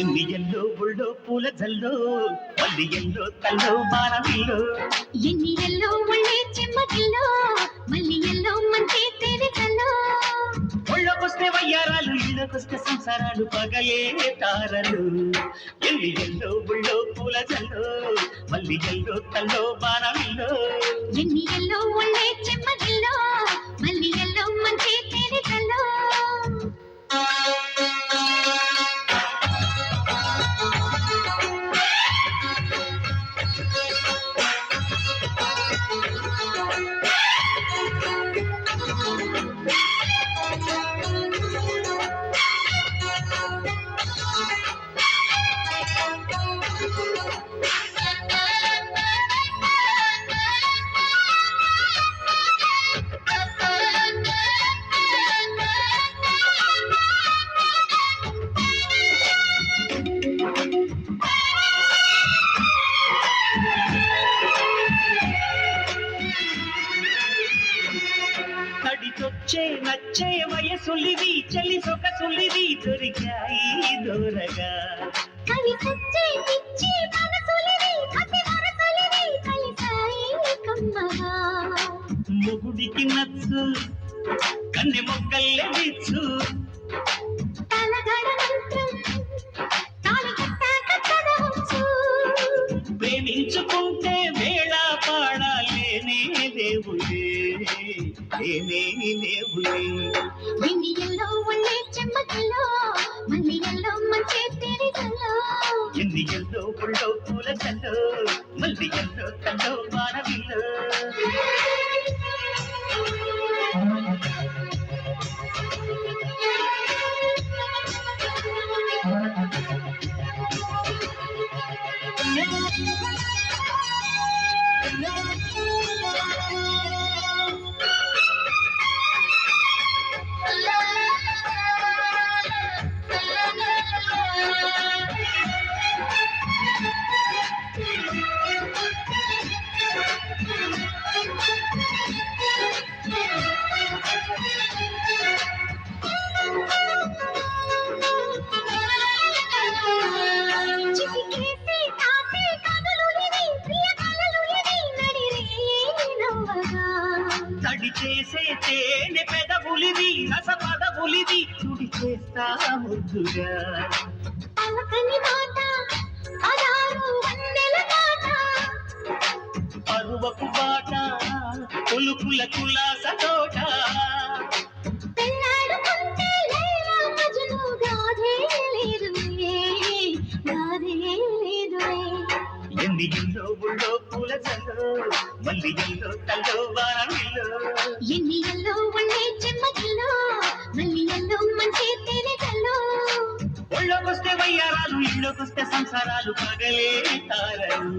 ఎన్నియల్లో ఒళ్ళో పూల జల్లో మల్లియల్లో తల్లో బాణమిల్లో ఎన్నియల్లో ఒళ్ళే చెమ్మగిల్లో మల్లియల్లో మంచి తేనెకల్లో ఒళ్ళొకొస్తే వయ్యారాలు ఇళ్ళకొస్తే సంసారాలు పగలే తారలు ఎన్నియల్లో ఒళ్ళో పూల జల్లో మల్లియల్లో తల్లో బాణమిల్లో ఎన్నియల్లో ఒళ్ళే చెమ్మగిల్లో మల్లియల్లో మంచి తేనెకల్లో కడికొచ్చే నచ్చే వయసులివి చలి సొగసులివి దొరికాయి దూరగా కవి సచ్చే పిచ్చి మనసులివి కసి మనసులివి కలిసాయి కమ్మగా మొగుడికి నచ్చు కన్నె మొగ్గల్లే విచ్చు తలగడ మంత్రం తాళి కట్టాక చదవచ్చు ప్రేమించుకుంటే వేళ పాడాలేనే దేవులే లేనే లేవులే ఎన్నియల్లో ఒళ్ళే చెమ్మగిల్లో మల్లియల్లో మంచి తేనెకల్లో ఎన్నియల్లో ఒళ్ళో పూల చల్లో మల్లియల్లో తల్లో బాణవిల్లో చిటికేసి కాసి కనులులివి ప్రియ కలలులివి నడిరే నవ్వగా తడి చేసే తేనె పెదవులివి రస పదవులివి తుడి చేస్తా ముద్దుగా పలకని మాట పదారు వన్నెల మాట పరువపు బాట పులుపుల కులాస తోట పెళ్ళాడుకుంటే లైలా మజ్ను గాథే లేదులే గాథే లేదులే ఎన్నియల్లో ఒళ్ళో పూల జల్లో మల్లియల్లో తల్లో బాణమిల్లో ఎన్నియల్లో ఒళ్ళే చెమ్మగిల్లో మల్లియల్లో మంచి తేనెకల్లో ఒళ్ళొకొస్తే వయ్యారాలు ఇళ్ళకొస్తే సంసారాలు పగలే తారలు